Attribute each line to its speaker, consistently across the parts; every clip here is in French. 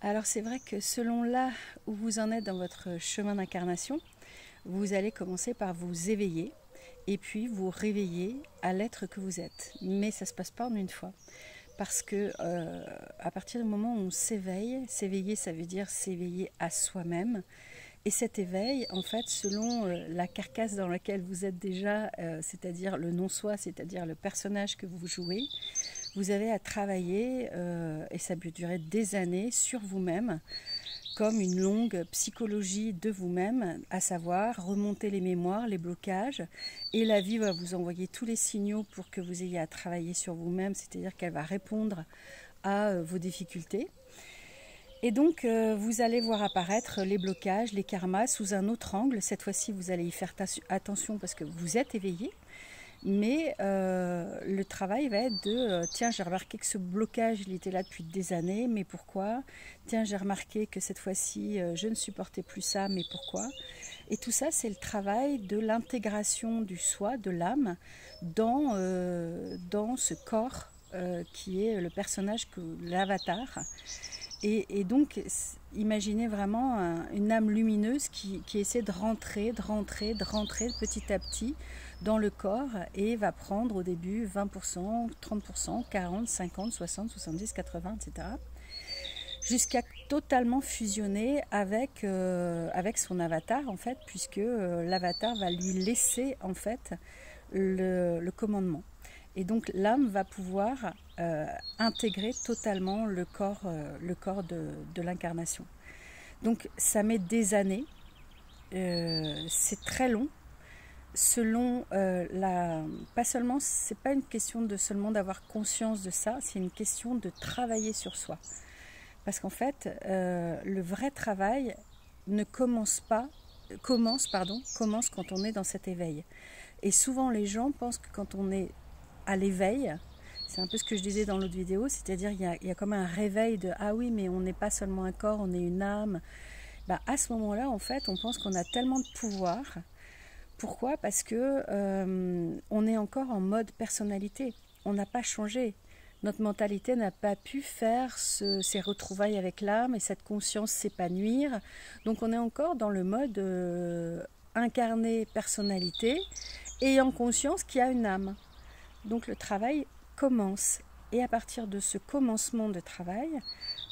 Speaker 1: Alors c'est vrai que selon là où vous en êtes dans votre chemin d'incarnation, vous allez commencer par vous éveiller et puis vous réveiller à l'être que vous êtes. Mais ça ne se passe pas en une fois. Parce que à partir du moment où on s'éveille, s'éveiller ça veut dire s'éveiller à soi-même. Et cet éveil, en fait, selon la carcasse dans laquelle vous êtes déjà, c'est-à-dire le non-soi, c'est-à-dire le personnage que vous jouez, vous avez à travailler, et ça peut durer des années, sur vous-même, comme une longue psychologie de vous-même, à savoir remonter les mémoires, les blocages, et la vie va vous envoyer tous les signaux pour que vous ayez à travailler sur vous-même, c'est-à-dire qu'elle va répondre à vos difficultés. Et donc, vous allez voir apparaître les blocages, les karmas sous un autre angle. Cette fois-ci, vous allez y faire attention parce que vous êtes éveillé. Mais le travail va être de tiens, j'ai remarqué que ce blocage, il était là depuis des années, mais pourquoi? Tiens, j'ai remarqué que cette fois-ci, je ne supportais plus ça, mais pourquoi? Et tout ça, c'est le travail de l'intégration du soi, de l'âme, dans ce corps qui est le personnage, l'avatar. Et donc, imaginez vraiment une âme lumineuse qui essaie de rentrer petit à petit dans le corps et va prendre au début 20%, 30%, 40, 50, 60, 70, 80, etc. Jusqu'à totalement fusionner avec son avatar, en fait, puisque l'avatar va lui laisser, en fait, le commandement. Et donc l'âme va pouvoir intégrer totalement le corps de l'incarnation. Donc ça met des années, c'est très long. Selon pas seulement, c'est pas une question de seulement d'avoir conscience de ça, c'est une question de travailler sur soi. Parce qu'en fait, le vrai travail ne commence quand on est dans cet éveil. Et souvent les gens pensent que quand on est à l'éveil, c'est un peu ce que je disais dans l'autre vidéo, c'est-à-dire il y a comme un réveil de ah oui, mais on n'est pas seulement un corps, on est une âme. Ben, à ce moment-là, en fait, on pense qu'on a tellement de pouvoir. Pourquoi? Parce que on est encore en mode personnalité. On n'a pas changé. Notre mentalité n'a pas pu faire ces retrouvailles avec l'âme et cette conscience s'épanouir. Donc on est encore dans le mode incarné personnalité, ayant conscience qu'il y a une âme. Donc le travail commence. Et à partir de ce commencement de travail,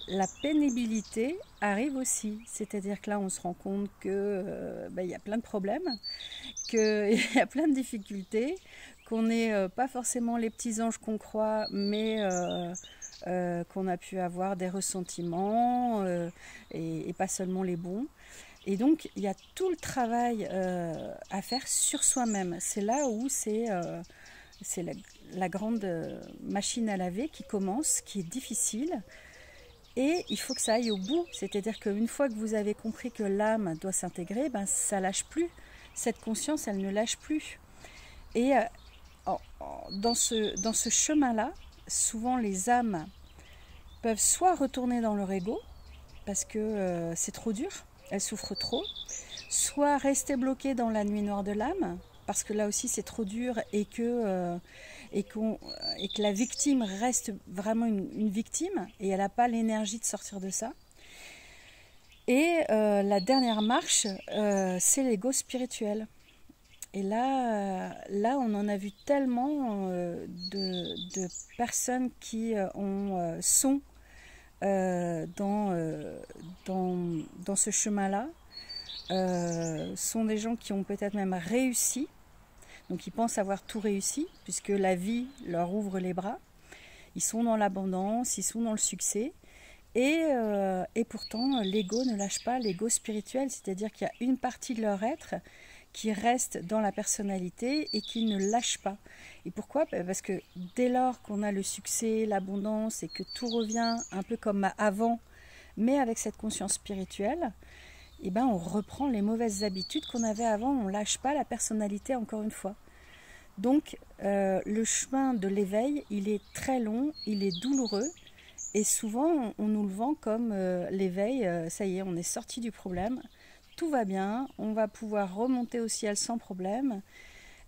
Speaker 1: la pénibilité arrive aussi. C'est-à-dire que là, on se rend compte que y a plein de problèmes, qu'il y a plein de difficultés, qu'on n'est pas forcément les petits anges qu'on croit, mais qu'on a pu avoir des ressentiments et pas seulement les bons. Et donc, il y a tout le travail à faire sur soi-même. C'est là où c'est la grande machine à laver qui commence, qui est difficile. Et il faut que ça aille au bout. C'est-à-dire qu'une fois que vous avez compris que l'âme doit s'intégrer, ben, ça ne lâche plus. Cette conscience, elle ne lâche plus. Et dans ce chemin-là, souvent les âmes peuvent soit retourner dans leur ego, parce que c'est trop dur, elles souffrent trop, soit rester bloquées dans la nuit noire de l'âme, parce que là aussi c'est trop dur et que la victime reste vraiment une victime et elle n'a pas l'énergie de sortir de ça. Et la dernière marche, c'est l'ego spirituel. Et là, on en a vu tellement de personnes qui sont dans ce chemin-là, sont des gens qui ont peut-être même réussi. Donc ils pensent avoir tout réussi, puisque la vie leur ouvre les bras. Ils sont dans l'abondance, ils sont dans le succès. Et pourtant, l'ego ne lâche pas, l'ego spirituel, c'est-à-dire qu'il y a une partie de leur être qui reste dans la personnalité et qui ne lâche pas. Et pourquoi? Parce que dès lors qu'on a le succès, l'abondance et que tout revient un peu comme avant, mais avec cette conscience spirituelle, eh ben on reprend les mauvaises habitudes qu'on avait avant, on ne lâche pas la personnalité encore une fois. Donc le chemin de l'éveil, il est très long, il est douloureux, et souvent on nous le vend comme l'éveil, ça y est, on est sorti du problème, tout va bien, on va pouvoir remonter au ciel sans problème.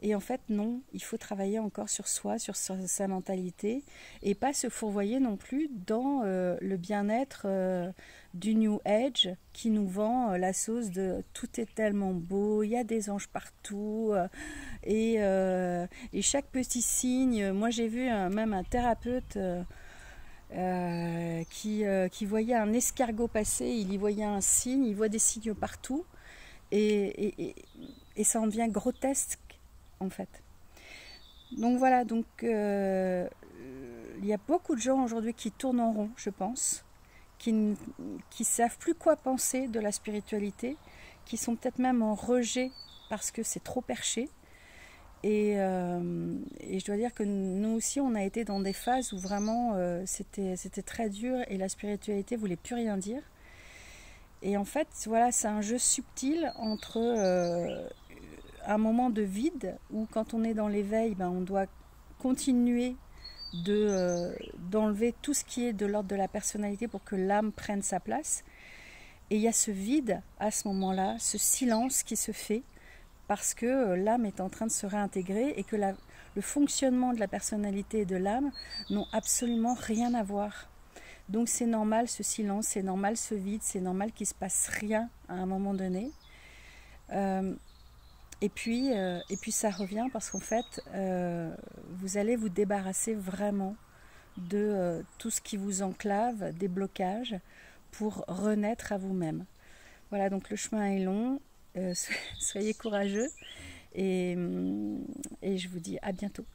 Speaker 1: Et en fait, non, il faut travailler encore sur soi, sur sa mentalité, et pas se fourvoyer non plus dans le bien-être du New Age qui nous vend la sauce de tout est tellement beau, il y a des anges partout, et chaque petit signe. Moi, j'ai vu même un thérapeute qui voyait un escargot passer, il y voyait un signe, il voit des signes partout, et ça en devient grotesque en fait. Donc voilà, donc il y a beaucoup de gens aujourd'hui qui tournent en rond, je pense, qui savent plus quoi penser de la spiritualité, qui sont peut-être même en rejet parce que c'est trop perché. Et je dois dire que nous aussi, on a été dans des phases où vraiment c'était très dur et la spiritualité voulait plus rien dire. Et en fait, voilà, c'est un jeu subtil entre un moment de vide où quand on est dans l'éveil, ben, on doit continuer d'enlever tout ce qui est de l'ordre de la personnalité pour que l'âme prenne sa place. Et il y a ce vide à ce moment-là, ce silence qui se fait parce que l'âme est en train de se réintégrer et que le fonctionnement de la personnalité et de l'âme n'ont absolument rien à voir. Donc c'est normal ce silence, c'est normal ce vide, c'est normal qu'il ne se passe rien à un moment donné. Et puis ça revient parce qu'en fait, vous allez vous débarrasser vraiment de tout ce qui vous enclave, des blocages, pour renaître à vous-même. Voilà, donc le chemin est long, soyez courageux et je vous dis à bientôt.